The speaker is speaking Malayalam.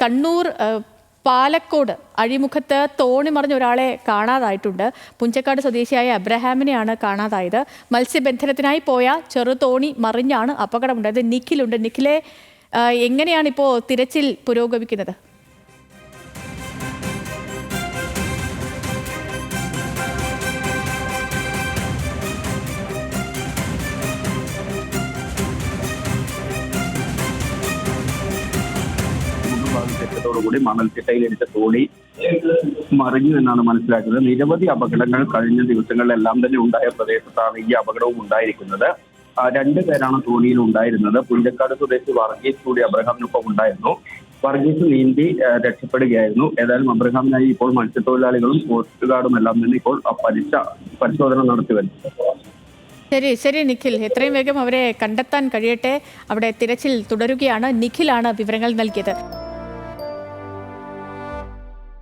കണ്ണൂർ പാലക്കോട് അഴിമുഖത്ത് തോണി മറിഞ്ഞ ഒരാളെ കാണാതായിട്ടുണ്ട്. പുഞ്ചക്കാട് സ്വദേശിയായ അബ്രഹാമിനെയാണ് കാണാതായത്. മത്സ്യബന്ധനത്തിനായി പോയ ചെറുതോണി മറിഞ്ഞാണ് അപകടമുണ്ടായത്. നിഖിലുണ്ട്. നിഖിലെ, എങ്ങനെയാണ് ഇപ്പോൾ തിരച്ചിൽ പുരോഗമിക്കുന്നത്? ോടുകൂടി മണൽത്തിട്ടയിലിടിച്ച തോണി മറിഞ്ഞു എന്നാണ് മനസ്സിലാക്കുന്നത്. നിരവധി അപകടങ്ങൾ കഴിഞ്ഞ ദിവസങ്ങളിലെല്ലാം തന്നെ ഉണ്ടായ പ്രദേശത്താണ് ഈ അപകടവും ഉണ്ടായിരിക്കുന്നത്. 2 പേരാണ് തോണിയിൽ ഉണ്ടായിരുന്നത്. പുഞ്ചക്കാട് സ്വദേശി വർഗീസ് കൂടി അബ്രഹാമിനൊപ്പം ഉണ്ടായിരുന്നു. വർഗീസ് നീന്തി രക്ഷപ്പെടുകയായിരുന്നു. ഏതായാലും അബ്രഹാമിനായി ഇപ്പോൾ മത്സ്യത്തൊഴിലാളികളും കോസ്റ്റ് ഗാർഡും എല്ലാം തന്നെ ഇപ്പോൾ പരിശോധന നടത്തി വരുന്നു. ശരി നിഖിൽ, എത്രയും വേഗം അവരെ കണ്ടെത്താൻ കഴിയട്ടെ. അവിടെ തിരച്ചിൽ തുടരുകയാണ്. നിഖിലാണ് വിവരങ്ങൾ നൽകിയത്.